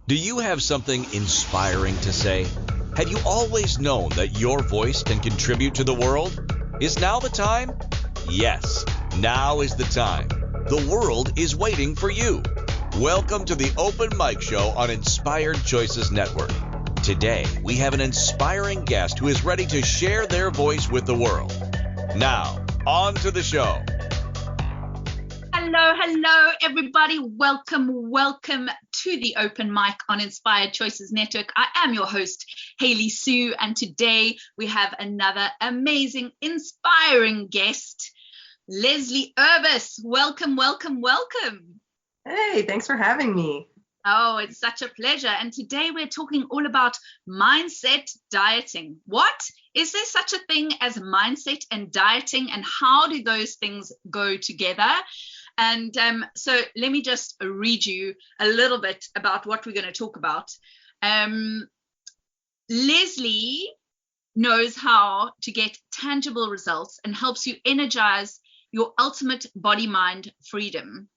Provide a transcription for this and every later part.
Do you have something inspiring to say? Have you always known that your voice can contribute to the world? Is now the time? Yes, now is the time. The world is waiting for you. Welcome to the Open Mic Show on Inspired Choices Network. Today, we have an inspiring guest who is ready to share their voice with the world. Now, on to the show. Hello, everybody. Welcome to the Open Mic on Inspired Choices Network. I am your host, Hayley Sue, and today we have another amazing, inspiring guest, Leslie Urbas. Welcome. Hey, thanks for having me. Oh, it's such a pleasure. And today we're talking all about mindset dieting. What? Is there such a thing as mindset and dieting, and how do those things go together? And so let me just read you a little bit about what we're going to talk about. Leslie knows how to get tangible results and helps you energize your ultimate body-mind freedom.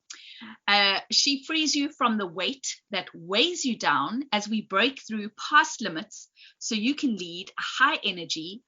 She frees you from the weight that weighs you down as we break through past limits so you can lead a high energy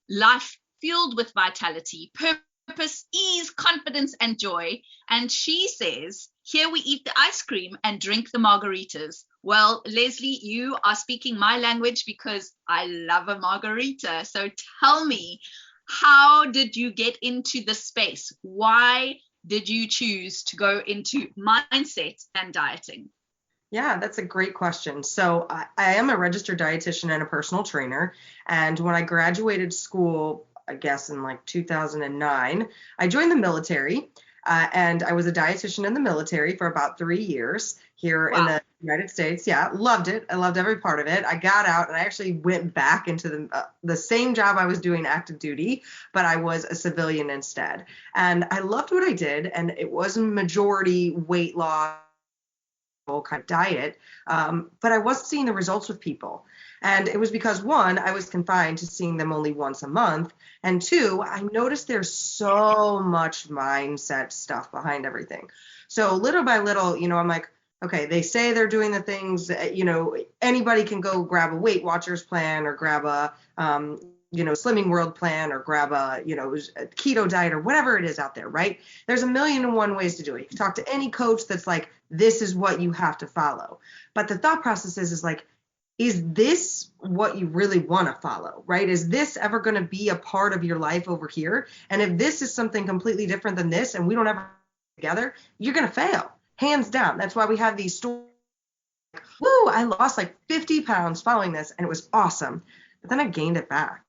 life fueled with vitality, purpose, ease, confidence, and joy. And she says, here we eat the ice cream and drink the margaritas. Well, Leslie, you are speaking my language because I love a margarita. So tell me, how did you get into this space? Why did you choose to go into mindset and dieting? Yeah, that's a great question. So I am a registered dietitian and a personal trainer. And when I graduated school, I guess in like 2009, I joined the military. And I was a dietitian in the military for about 3 years here in the United States. Yeah, loved it. I loved every part of it. I got out and I actually went back into the same job I was doing active duty, but I was a civilian instead. And I loved what I did. And it was a majority weight loss kind of diet, but I wasn't seeing the results with people. And it was because, one, I was confined to seeing them only once a month. And two, I noticed there's so much mindset stuff behind everything. So little by little, I'm like, okay, they say they're doing the things that, anybody can go grab a Weight Watchers plan or grab a, Slimming World plan or grab a keto diet or whatever it is out there, right? There's 1,000,001 ways to do it. You can talk to any coach that's like, this is what you have to follow. But the thought process is like, is this what you really want to follow, right? Is this ever going to be a part of your life over here? And if this is something completely different than this and we don't ever together, you're going to fail, hands down. That's why we have these stories. Woo, I lost like 50 pounds following this and it was awesome. But then I gained it back.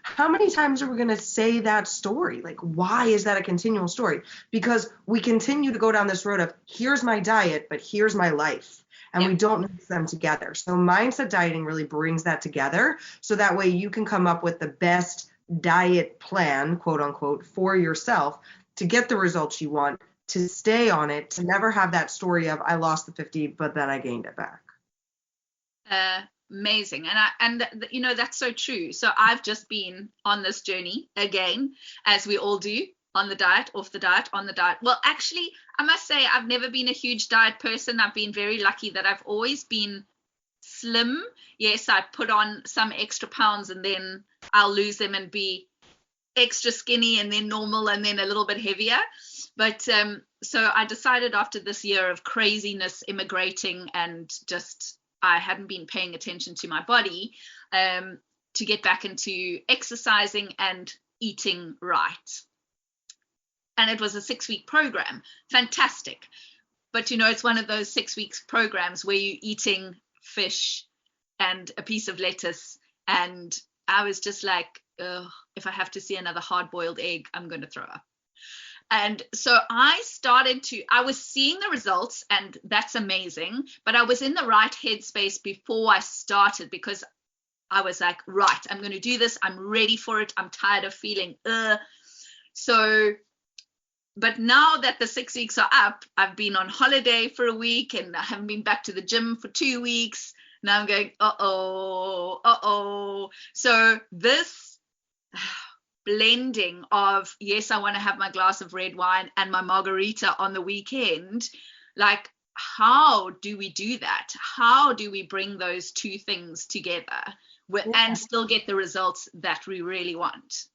How many times are we going to say that story? Like, why is that a continual story? Because we continue to go down this road of here's my diet, but here's my life. And we don't mix them together. So mindset dieting really brings that together. So that way you can come up with the best diet plan, quote unquote, for yourself to get the results you want, to stay on it, to never have that story of I lost the 50, but then I gained it back. Amazing. And that's so true. So I've just been on this journey again, as we all do, on the diet, off the diet, on the diet. Well, actually, I must say I've never been a huge diet person. I've been very lucky that I've always been slim. Yes, I put on some extra pounds and then I'll lose them and be extra skinny and then normal and then a little bit heavier. But so I decided after this year of craziness, immigrating, and just I hadn't been paying attention to my body, to get back into exercising and eating right. And it was a 6-week program. Fantastic. But, it's one of those 6 weeks programs where you're eating fish and a piece of lettuce. And I was just like, if I have to see another hard-boiled egg, I'm going to throw up. And so I was seeing the results, and that's amazing, but I was in the right headspace before I started because I was like, right, I'm going to do this. I'm ready for it. I'm tired of feeling, but now that the 6 weeks are up, I've been on holiday for a week and I haven't been back to the gym for 2 weeks. Now I'm going, So this blending of, yes, I want to have my glass of red wine and my margarita on the weekend, like how do we do that? How do we bring those two things together and still get the results that we really want?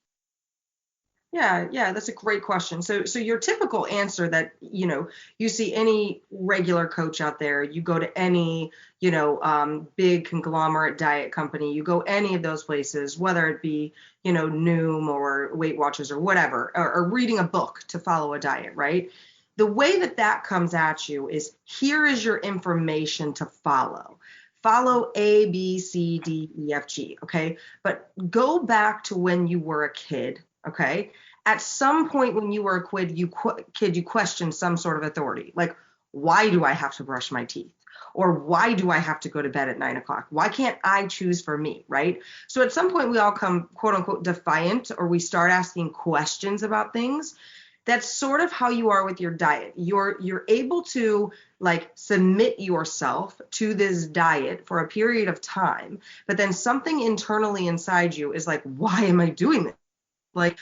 Yeah, that's a great question. So your typical answer that, you see any regular coach out there, you go to any, big conglomerate diet company, you go any of those places, whether it be, Noom or Weight Watchers or whatever, or reading a book to follow a diet, right? The way that comes at you is, here is your information to follow. Follow A, B, C, D, E, F, G, okay? But go back to when you were a kid, okay? At some point when you were a kid, you questioned some sort of authority. Like, why do I have to brush my teeth? Or why do I have to go to bed at 9 o'clock? Why can't I choose for me, right? So at some point we all come, quote unquote, defiant, or we start asking questions about things. That's sort of how you are with your diet. You're able to like submit yourself to this diet for a period of time, but then something internally inside you is like, why am I doing this? Like,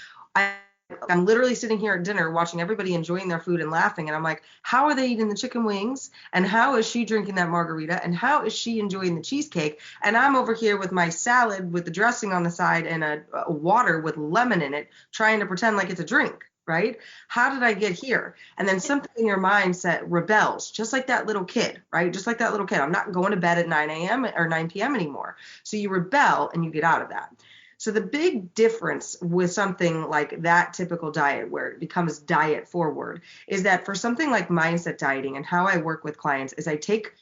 I'm literally sitting here at dinner watching everybody enjoying their food and laughing. And I'm like, how are they eating the chicken wings? And how is she drinking that margarita? And how is she enjoying the cheesecake? And I'm over here with my salad with the dressing on the side and a water with lemon in it, trying to pretend like it's a drink, right? How did I get here? And then something in your mindset rebels, just like that little kid, right? Just like that little kid. I'm not going to bed at 9 a.m. or 9 p.m. anymore. So you rebel and you get out of that. So the big difference with something like that typical diet, where it becomes diet forward, is that for something like mindset dieting, and how I work with clients is I take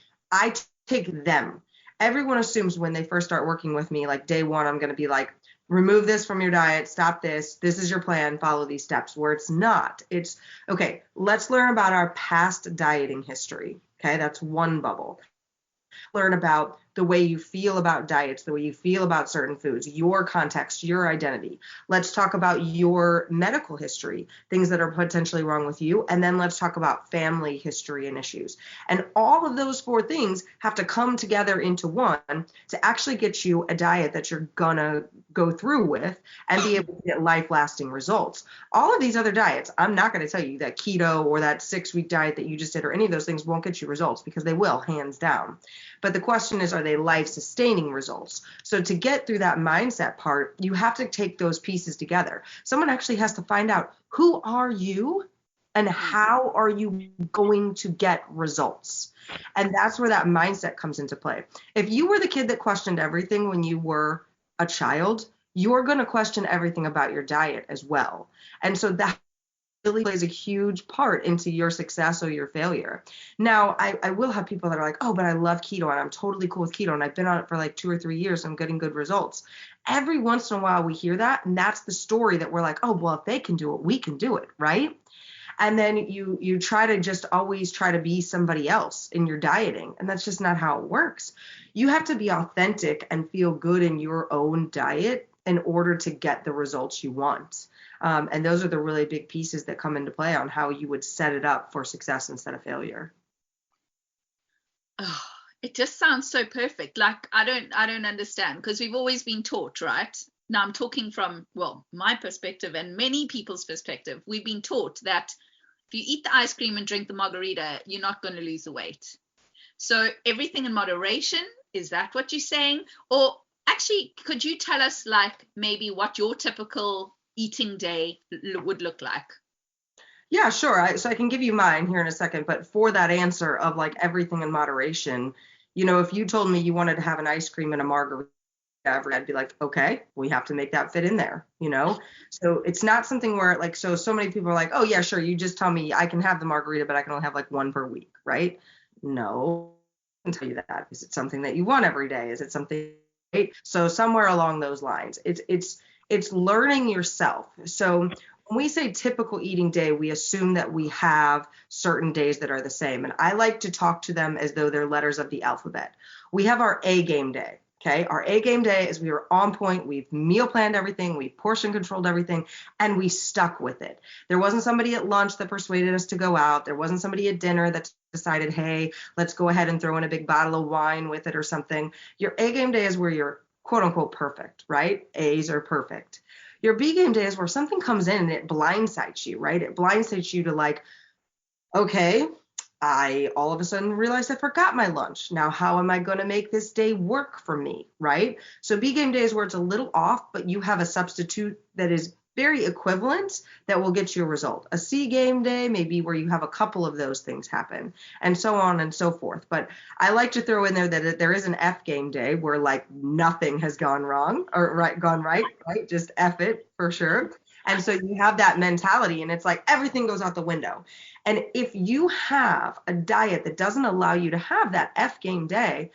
them. Everyone assumes when they first start working with me, like day one, I'm going to be like, remove this from your diet, stop this is your plan, follow these steps, where it's not. It's, okay, let's learn about our past dieting history. Okay, that's one bubble. Learn about the way you feel about diets, the way you feel about certain foods, your context, your identity. Let's talk about your medical history, things that are potentially wrong with you. And then let's talk about family history and issues. And all of those four things have to come together into one to actually get you a diet that you're gonna go through with and be able to get life-lasting results. All of these other diets, I'm not going to tell you that keto or that 6-week diet that you just did or any of those things won't get you results, because they will, hands down. But the question is, are they life-sustaining results? So to get through that mindset part, you have to take those pieces together. Someone actually has to find out, who are you and how are you going to get results? And that's where that mindset comes into play. If you were the kid that questioned everything when you were a child, you're going to question everything about your diet as well. And so that really plays a huge part into your success or your failure. Now, I will have people that are like, oh, but I love keto and I'm totally cool with keto and I've been on it for like 2 or 3 years and I'm getting good results. Every once in a while we hear that, and that's the story that we're like, oh, well, if they can do it, we can do it, right? And then you try to just always try to be somebody else in your dieting, and that's just not how it works. You have to be authentic and feel good in your own diet in order to get the results you want. And those are the really big pieces that come into play on how you would set it up for success instead of failure. Oh, it just sounds so perfect. Like, I don't understand, because we've always been taught, right? Now I'm talking from, well, my perspective and many people's perspective. We've been taught that if you eat the ice cream and drink the margarita, you're not going to lose the weight. So everything in moderation, is that what you're saying? Or actually, could you tell us like maybe what your typical eating day would look like? Yeah, sure. So I can give you mine here in a second, but for that answer of like everything in moderation, if you told me you wanted to have an ice cream and a margarita, I'd be like, okay, we have to make that fit in there, So it's not something where like, so many people are like, oh yeah, sure, you just tell me I can have the margarita, but I can only have like one per week, right? No, I can tell you that. Is it something that you want every day? Is it something, right? So somewhere along those lines, it's learning yourself. So when we say typical eating day, we assume that we have certain days that are the same. And I like to talk to them as though they're letters of the alphabet. We have our A game day. Okay, our A game day is we were on point, we've meal planned everything, we portion controlled everything, and we stuck with it. There wasn't somebody at lunch that persuaded us to go out. There wasn't somebody at dinner that decided, hey, let's go ahead and throw in a big bottle of wine with it or something. Your A game day is where you're quote unquote perfect, right? A's are perfect. Your B game day is where something comes in and it blindsides you, right? It blindsides you to like, okay, I all of a sudden realized I forgot my lunch. Now, how am I going to make this day work for me, right? So B game day is where it's a little off, but you have a substitute that is very equivalent that will get you a result. A C game day may be where you have a couple of those things happen, and so on and so forth. But I like to throw in there that there is an F game day where like nothing has gone wrong or gone right, right? Just F it for sure. And so you have that mentality and it's like everything goes out the window. And if you have a diet that doesn't allow you to have that F game day,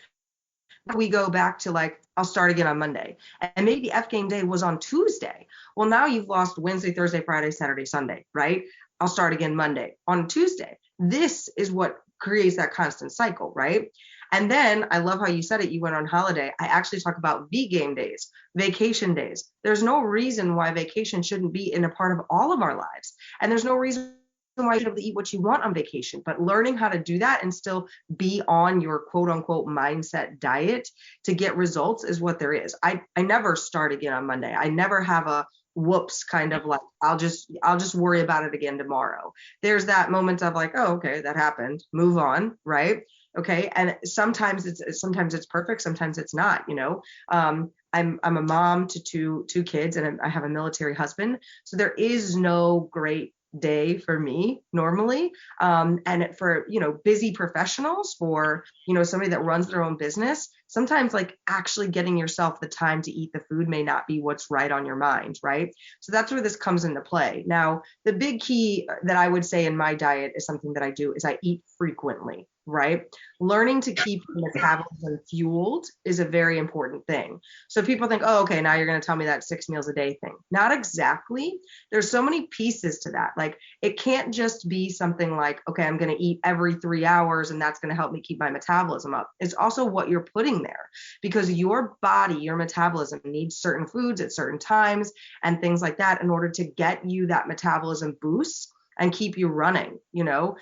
we go back to like, I'll start again on Monday. And maybe F game day was on Tuesday. Well, now you've lost Wednesday, Thursday, Friday, Saturday, Sunday, right? I'll start again Monday on Tuesday. This is what creates that constant cycle, right? And then I love how you said it. You went on holiday. I actually talk about V game days, vacation days. There's no reason why vacation shouldn't be in a part of all of our lives. And there's no reason why you should be able to eat what you want on vacation, but learning how to do that and still be on your quote unquote mindset diet to get results is what there is. I never start again on Monday. I never have a whoops kind of like, I'll just worry about it again tomorrow. There's that moment of like, oh, okay, that happened. Move on. Right. Okay. And sometimes it's perfect. Sometimes it's not, you know. I'm a mom to two kids and I have a military husband. So there is no great day for me normally. And for, you know, busy professionals, for, you know, somebody that runs their own business, sometimes like actually getting yourself the time to eat the food may not be what's right on your mind, right? So that's where this comes into play. Now, the big key that I would say in my diet is something that I do is I eat frequently, right? Learning to keep your metabolism fueled is a very important thing. So people think, oh, okay, now you're going to tell me that 6 meals a day thing. Not exactly. There's so many pieces to that. Like it can't just be something like, okay, I'm going to eat every 3 hours and that's going to help me keep my metabolism up. It's also what you're putting there, because your body, your metabolism needs certain foods at certain times and things like that in order to get you that metabolism boost and keep you running, you know.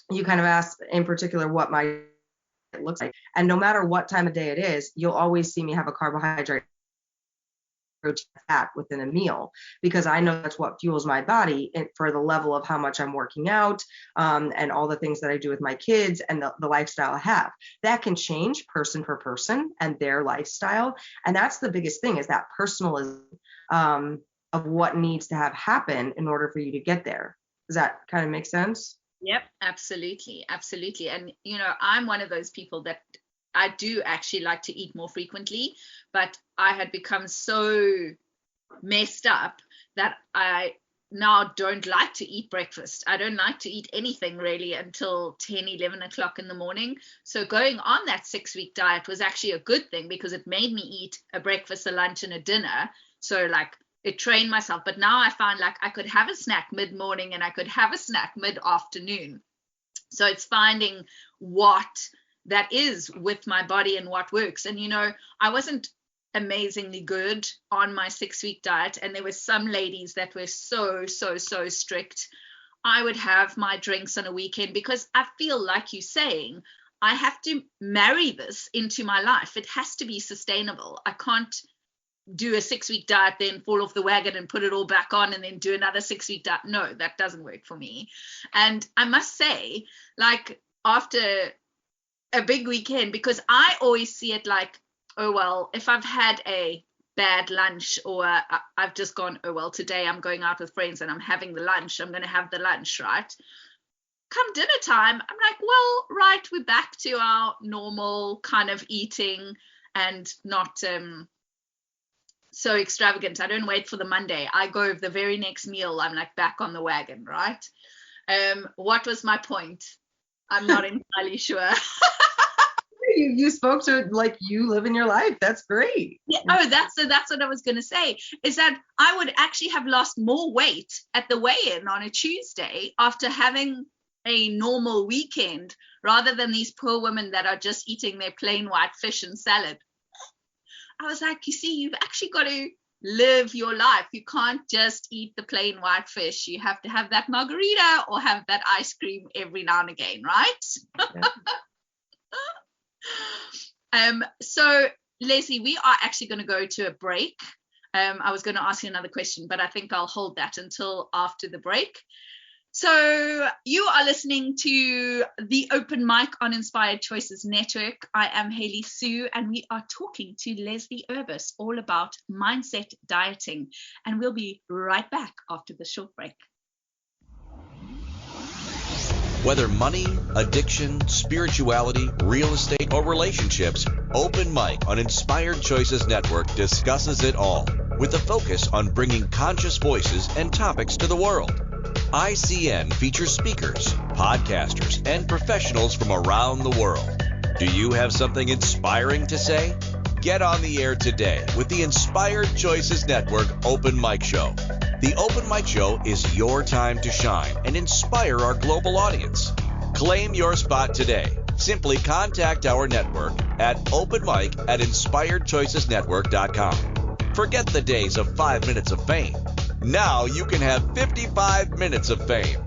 You kind of asked in particular what my it looks like. And no matter what time of day it is, you'll always see me have a carbohydrate protein fat within a meal, because I know that's what fuels my body for the level of how much I'm working out, and all the things that I do with my kids and the lifestyle I have. That can change person per person and their lifestyle. And that's the biggest thing, is that personalism of what needs to have happen in order for you to get there. Does that kind of make sense? Yep, absolutely. Absolutely. And, you know, I'm one of those people that I do actually like to eat more frequently, but I had become so messed up that I now don't like to eat breakfast. I don't like to eat anything really until 10, 11 o'clock in the morning. So going on that 6-week diet was actually a good thing, because it made me eat a breakfast, a lunch, and a dinner. So like it trained myself. But now I find like I could have a snack mid-morning and I could have a snack mid-afternoon. So it's finding what that is with my body and what works. And, you know, I wasn't amazingly good on my 6-week diet. And there were some ladies that were so strict. I would have my drinks on a weekend because I feel like you're saying, I have to marry this into my life. It has to be sustainable. I can't do a 6-week diet, then fall off the wagon and put it all back on and then do another 6-week diet. No, that doesn't work for me. And I must say, like after a big weekend, because I always see it like, oh, well, if I've had a bad lunch, or I've just gone, oh, well, today I'm going out with friends and I'm having the lunch, I'm going to have the lunch, right? Come dinner time, I'm like, well, right, we're back to our normal kind of eating and not so extravagant. I don't wait for the Monday. I go the very next meal, I'm like back on the wagon, right? What was my point? I'm not entirely sure. You spoke to like you live in your life. That's great. Yeah. Oh, that's what I was going to say, is that I would actually have lost more weight at the weigh-in on a Tuesday after having a normal weekend, rather than these poor women that are just eating their plain white fish and salad. I was like, you see, you've actually got to live your life. You can't just eat the plain white fish. You have to have that margarita or have that ice cream every now and again, right? Yeah. So Leslie, we are actually going to go to a break. I was going to ask you another question, but I think I'll hold that until after the break. So you are listening to the Open Mic on Inspired Choices Network. I am Hayley Sue, and we are talking to Leslie Urbas all about mindset dieting. And we'll be right back after the short break. Whether money, addiction, spirituality, real estate, or relationships, Open Mic on Inspired Choices Network discusses it all with a focus on bringing conscious voices and topics to the world. ICN features speakers, podcasters, and professionals from around the world. Do you have something inspiring to say? Get on the air today with the Inspired Choices Network Open Mic Show. The Open Mic Show is your time to shine and inspire our global audience. Claim your spot today. Simply contact our network at openmic@inspiredchoicesnetwork.com. Forget the days of 5 minutes of fame. Now you can have 55 minutes of fame.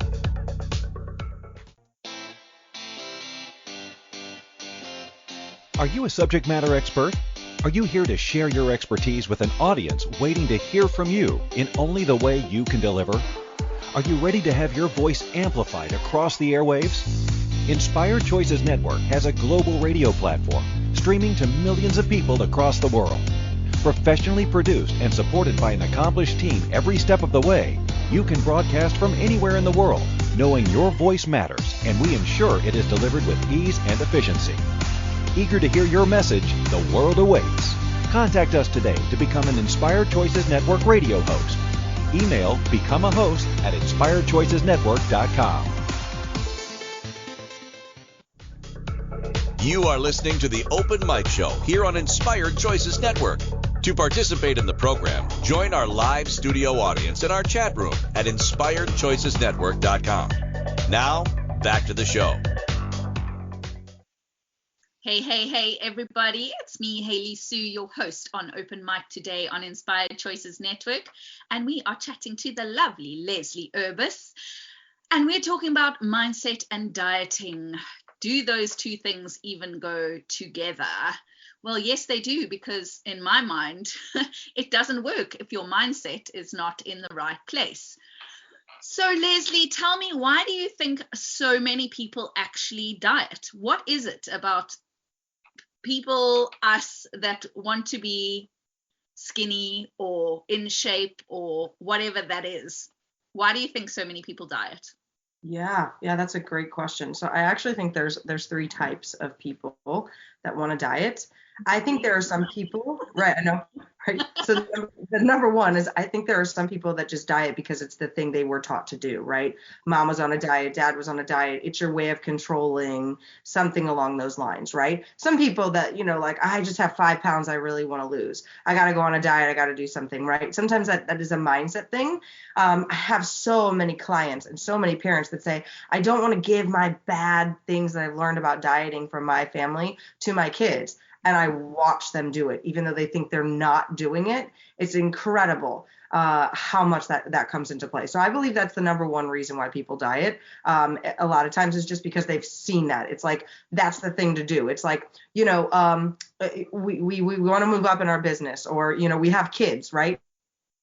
Are you a subject matter expert? Are you here to share your expertise with an audience waiting to hear from you in only the way you can deliver? Are you ready to have your voice amplified across the airwaves? Inspired Choices Network has a global radio platform streaming to millions of people across the world. Professionally produced and supported by an accomplished team every step of the way, you can broadcast from anywhere in the world, knowing your voice matters, and we ensure it is delivered with ease and efficiency. Eager to hear your message, the world awaits. Contact us today to become an Inspired Choices Network radio host. Email becomeahost@inspiredchoicesnetwork.com. You are listening to the Open Mic Show here on Inspired Choices Network. To participate in the program, join our live studio audience in our chat room at inspiredchoicesnetwork.com. Now, back to the show. Hey, everybody. It's me, Hayley Sue, your host on Open Mic today on Inspired Choices Network. And we are chatting to the lovely Leslie Urbas. And we're talking about mindset and dieting. Do those two things even go together? Well, yes, they do, because in my mind, it doesn't work if your mindset is not in the right place. So, Leslie, tell me, why do you think so many people actually diet? What is it about people, us, that want to be skinny or in shape or whatever that is? Why do you think so many people diet? Yeah, that's a great question. So I actually think there's three types of people that want to diet. I think there are some people, right? I know, right? So the number one is, I think there are some people that just diet because it's the thing they were taught to do, right? Mom was on a diet, dad was on a diet. It's your way of controlling something along those lines, right? Some people that, like, I just have 5 pounds I really want to lose. I got to go on a diet. I got to do something, right? Sometimes that is a mindset thing. I have so many clients and so many parents that say, I don't want to give my bad things that I've learned about dieting from my family to my kids. And I watch them do it, even though they think they're not doing it. It's incredible how much that comes into play. So I believe that's the number one reason why people diet. A lot of times it's just because they've seen that. It's like, that's the thing to do. It's like, we want to move up in our business, or, we have kids, right?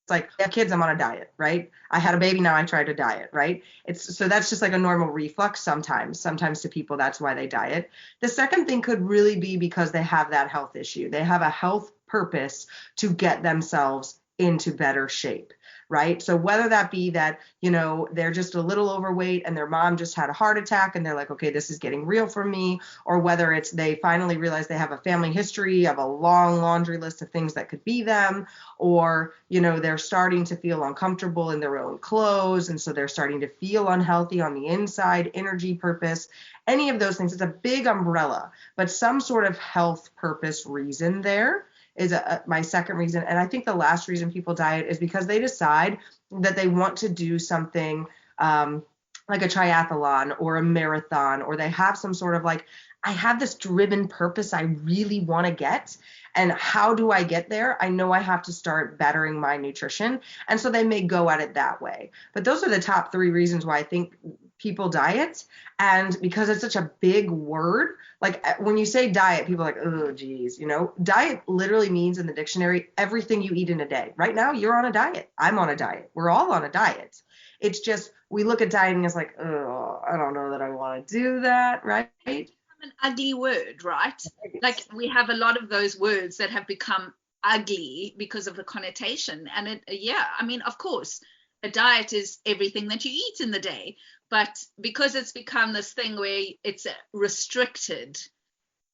It's like, I have kids, I'm on a diet, right? I had a baby, now I try to diet, right? So that's just like a normal reflex sometimes to people, that's why they diet. The second thing could really be because they have that health issue. They have a health purpose to get themselves into better shape, right? So whether that be that, they're just a little overweight and their mom just had a heart attack and they're like, okay, this is getting real for me, or whether it's they finally realize they have a family history of a long laundry list of things that could be them, or, they're starting to feel uncomfortable in their own clothes, and so they're starting to feel unhealthy on the inside, energy, purpose, any of those things. It's a big umbrella, but some sort of health purpose reason there is my second reason. And I think the last reason people diet is because they decide that they want to do something like a triathlon or a marathon, or they have some sort of like, I have this driven purpose I really want to get. And how do I get there? I know I have to start bettering my nutrition. And so they may go at it that way. But those are the top three reasons why I think people diet. And because it's such a big word, like when you say diet, people are like, oh, geez, diet literally means in the dictionary, everything you eat in a day. Right now, you're on a diet. I'm on a diet. We're all on a diet. It's just we look at dieting as like, oh, I don't know that I want to do that, right? An ugly word, right? Like we have a lot of those words that have become ugly because of the connotation. And I mean, of course, a diet is everything that you eat in the day, but because it's become this thing where it's restricted.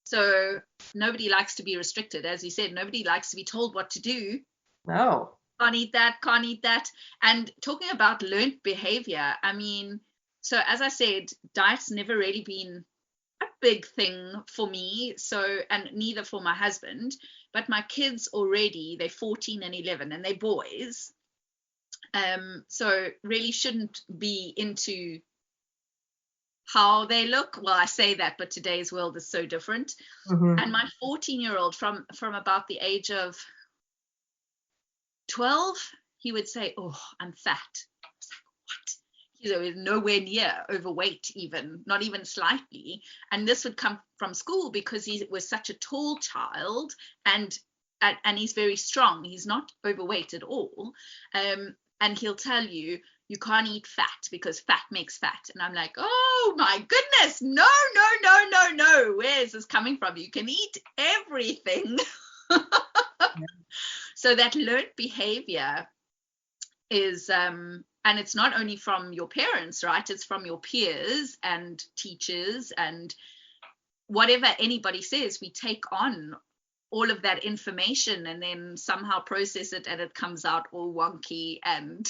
So nobody likes to be restricted. As you said, nobody likes to be told what to do. No. Can't eat that, can't eat that. And talking about learned behavior, I mean, so as I said, diet's never really been a big thing for me. So, and neither for my husband, but my kids already, they're 14 and 11 and they're boys. So really shouldn't be into how they look. Well, I say that, but today's world is so different. Mm-hmm. And my 14-year-old from about the age of 12, he would say, oh, I'm fat. I was like, what? He's nowhere near overweight, even, not even slightly. And this would come from school because he was such a tall child and he's very strong. He's not overweight at all. And he'll tell you, you can't eat fat because fat makes fat. And I'm like, oh my goodness, no. Where is this coming from? You can eat everything. So that learned behavior is, and it's not only from your parents, right? It's from your peers and teachers and whatever anybody says, we take on all of that information and then somehow process it and it comes out all wonky. And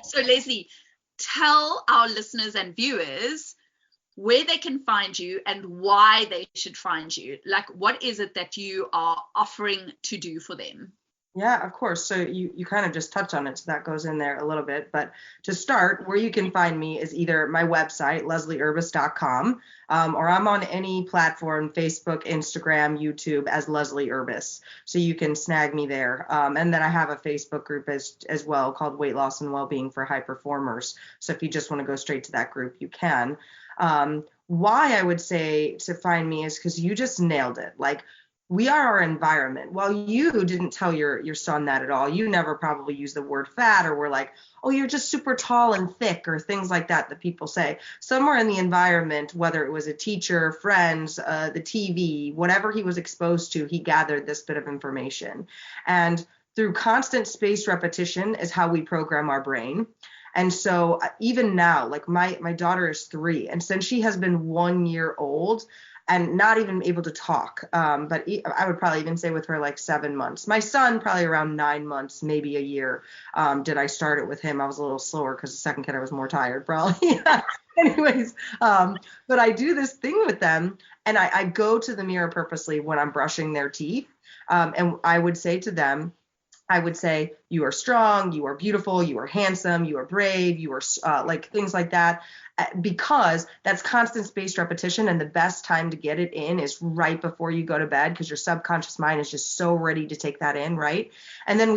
so Leslie, tell our listeners and viewers where they can find you and why they should find you. Like, what is it that you are offering to do for them? Yeah, of course. So you kind of just touched on it, so that goes in there a little bit. But to start, where you can find me is either my website, leslieUrbas.com, or I'm on any platform, Facebook, Instagram, YouTube, as Leslie Urbas. So you can snag me there. And then I have a Facebook group as well called Weight Loss and Wellbeing for High Performers. So if you just want to go straight to that group, you can. Why I would say to find me is because you just nailed it. Like, we are our environment. While you didn't tell your son that at all, you never probably used the word fat or were like, oh, you're just super tall and thick or things like that people say. Somewhere in the environment, whether it was a teacher, friends, the TV, whatever he was exposed to, he gathered this bit of information. And through constant spaced repetition is how we program our brain. And so even now, like my daughter is 3, and since she has been 1 year old, and not even able to talk. But I would probably even say with her like 7 months. My son, probably around 9 months, maybe a year. Did I start it with him? I was a little slower because the second kid I was more tired, probably. Anyways, but I do this thing with them, and I go to the mirror purposely when I'm brushing their teeth. And I would say to them, you are strong, you are beautiful, you are handsome, you are brave, you are like things like that, because that's constant spaced repetition. And the best time to get it in is right before you go to bed, because your subconscious mind is just so ready to take that in, right? And then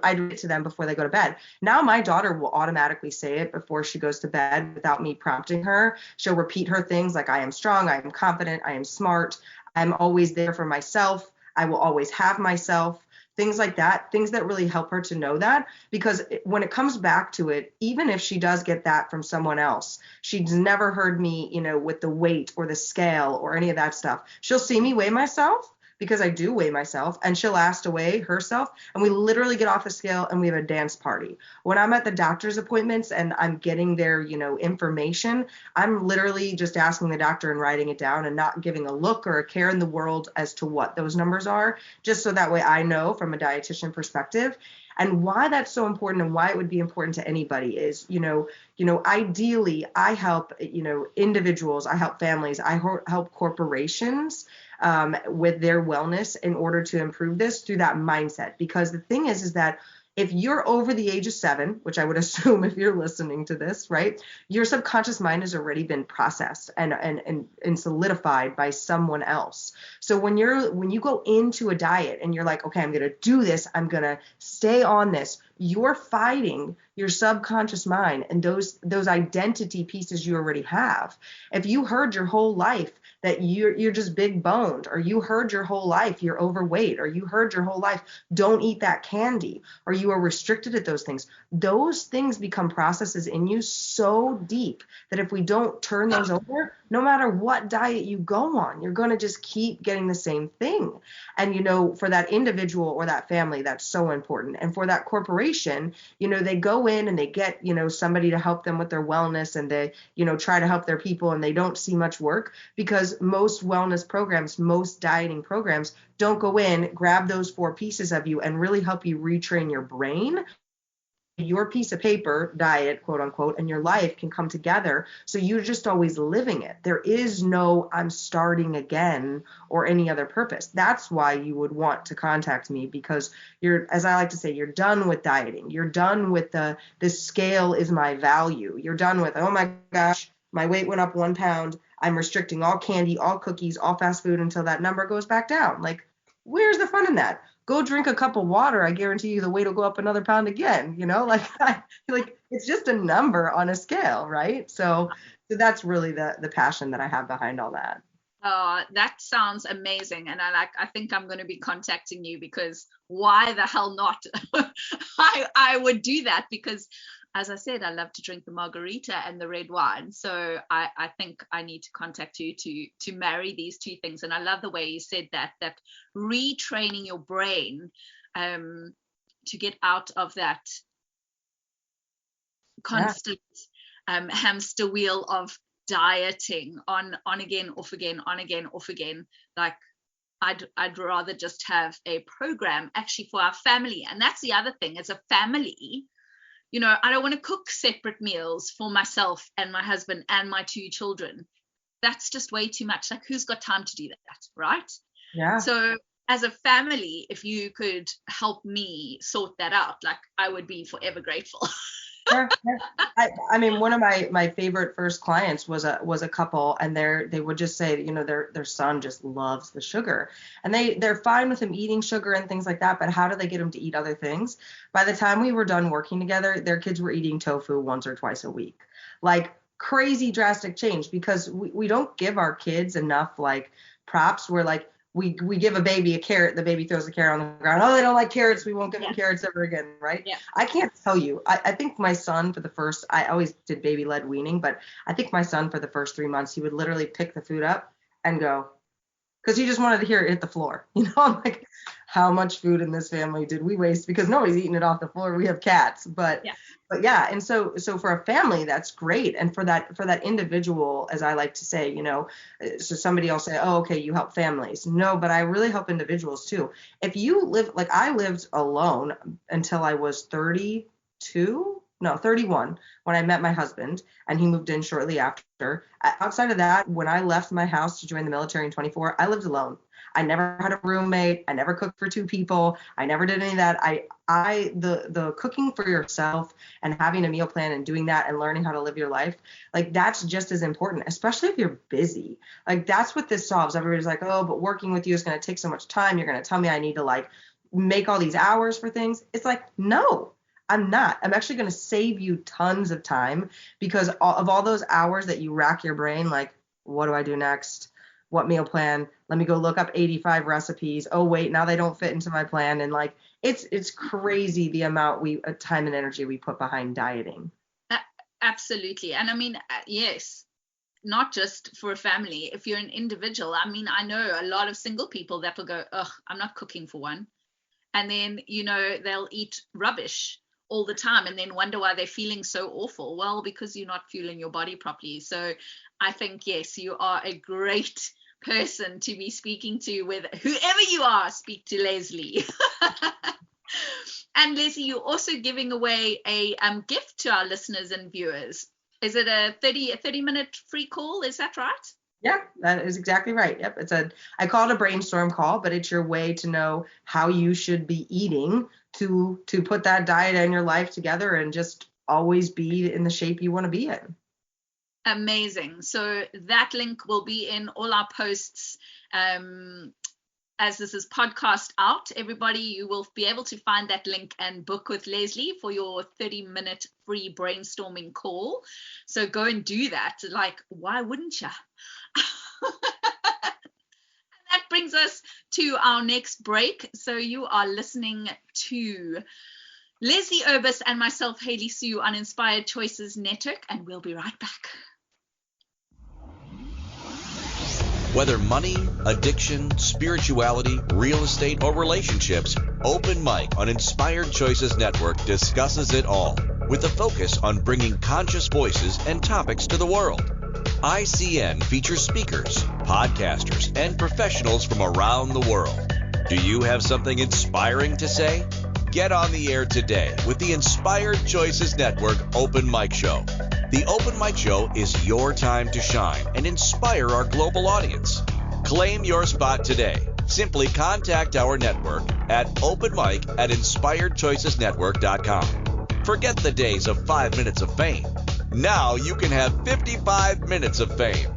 I'd read it to them before they go to bed. Now my daughter will automatically say it before she goes to bed without me prompting her. She'll repeat her things like, I am strong, I am confident, I am smart, I'm always there for myself, I will always have myself. Things like that, things that really help her to know that, because when it comes back to it, even if she does get that from someone else, she's never heard me, with the weight or the scale or any of that stuff. She'll see me weigh myself, because I do weigh myself, and she'll ask to weigh herself, and we literally get off the scale and we have a dance party. When I'm at the doctor's appointments and I'm getting their, information, I'm literally just asking the doctor and writing it down and not giving a look or a care in the world as to what those numbers are, just so that way I know from a dietitian perspective. And why that's so important and why it would be important to anybody is, ideally I help, individuals, I help families, I help corporations with their wellness in order to improve this through that mindset. Because the thing is that if you're over the age of 7, which I would assume if you're listening to this, right, your subconscious mind has already been processed and solidified by someone else. So when you go into a diet and you're like, okay, I'm going to do this, I'm going to stay on this, you're fighting your subconscious mind and those identity pieces you already have. If you heard your whole life that you're just big boned, or you heard your whole life you're overweight, or you heard your whole life don't eat that candy, or you are restricted at those things become processes in you so deep that if we don't turn those over, no matter what diet you go on, you're going to just keep getting the same thing. And, for that individual or that family, that's so important. And for that corporation, they go in and they get, somebody to help them with their wellness, and they, try to help their people, and they don't see much work, because most wellness programs, most dieting programs don't go in, grab those 4 pieces of you and really help you retrain your brain. Your piece of paper diet, quote unquote, and your life can come together, so you're just always living it. There is no I'm starting again or any other purpose. That's why you would want to contact me, because you're, as I like to say, you're done with dieting. You're done with this scale is my value. You're done with, oh my gosh, my weight went up 1 pound. I'm restricting all candy, all cookies, all fast food until that number goes back down. Like, where's the fun in that? Go drink a cup of water. I guarantee you the weight will go up another pound again. Like it's just a number on a scale, right? So that's really the passion that I have behind all that. That sounds amazing. And I think I'm going to be contacting you, because why the hell not? I would do that, because as I said, I love to drink the margarita and the red wine. So I think I need to contact you to marry these 2 things. And I love the way you said that retraining your brain to get out of that constant hamster wheel of dieting on again, off again, on again, off again. Like, I'd rather just have a program actually for our family. And that's the other thing, as a family, I don't want to cook separate meals for myself and my husband and my 2 children. That's just way too much. Like, who's got time to do that, right? Yeah. So as a family, if you could help me sort that out, like, I would be forever grateful. Yeah. I mean, one of my favorite first clients was a couple, and they would just say, their son just loves the sugar, and they're fine with him eating sugar and things like that, but how do they get him to eat other things? By the time we were done working together, their kids were eating tofu once or twice a week. Like, crazy drastic change, because we don't give our kids enough like props. We're like, we give a baby a carrot, the baby throws the carrot on the ground. Oh, they don't like carrots, we won't give them carrots ever again, right? Yeah. I can't tell you. I think my son I always did baby-led weaning, but I think my son for the first 3 months, he would literally pick the food up and go, because he just wanted to hear it hit the floor. I'm like, how much food in this family did we waste? Because nobody's eating it off the floor. We have cats, but yeah. And so for a family, that's great. And for that individual, as I like to say, so somebody will say, oh, okay, you help families. No, but I really help individuals too. If you live, like, I lived alone until I was 31 when I met my husband, and he moved in shortly after. Outside of that, when I left my house to join the military in 24, I lived alone. I never had a roommate. I never cooked for 2 people. I never did any of that. The cooking for yourself and having a meal plan and doing that and learning how to live your life, like, that's just as important, especially if you're busy. Like, that's what this solves. Everybody's like, oh, but working with you is going to take so much time. You're going to tell me I need to like make all these hours for things. It's like, no. I'm not. I'm actually going to save you tons of time, because of all those hours that you rack your brain, like, what do I do next? What meal plan? Let me go look up 85 recipes. Oh, wait, now they don't fit into my plan. And like, it's crazy the amount time and energy we put behind dieting. Absolutely. And I mean, yes, not just for a family. If you're an individual, I mean, I know a lot of single people that will go, ugh, I'm not cooking for one. And then, they'll eat rubbish all the time and then wonder why they're feeling so awful. Well, because you're not fueling your body properly. So I think, yes, you are a great person to be speaking to. With whoever you are, speak to Leslie. And Leslie, you're also giving away a gift to our listeners and viewers. Is it a 30-minute free call? Is that right? Yeah, that is exactly right. Yep. I call it a brainstorm call, but it's your way to know how you should be eating to put that diet in your life together and just always be in the shape you want to be in. Amazing. So that link will be in all our posts as this is podcast out. Everybody, you will be able to find that link and book with Leslie for your 30-minute free brainstorming call. So go and do that. Like, why wouldn't you? brings us to our next break. So you are listening to Leslie Urbas and myself, Hayley Sue, on Inspired Choices Network, and we'll be right back. Whether money, addiction, spirituality, real estate, or relationships, Open Mic on Inspired Choices Network discusses it all, with a focus on bringing conscious voices and topics to the world. ICN features speakers, podcasters, and professionals from around the world. Do you have something inspiring to say? Get on the air today with the Inspired Choices Network Open Mic Show. The Open Mic Show is your time to shine and inspire our global audience. Claim your spot today. Simply contact our network at openmic@inspiredchoicesnetwork.com. Forget the days of 5 minutes of fame. Now you can have 55 minutes of fame.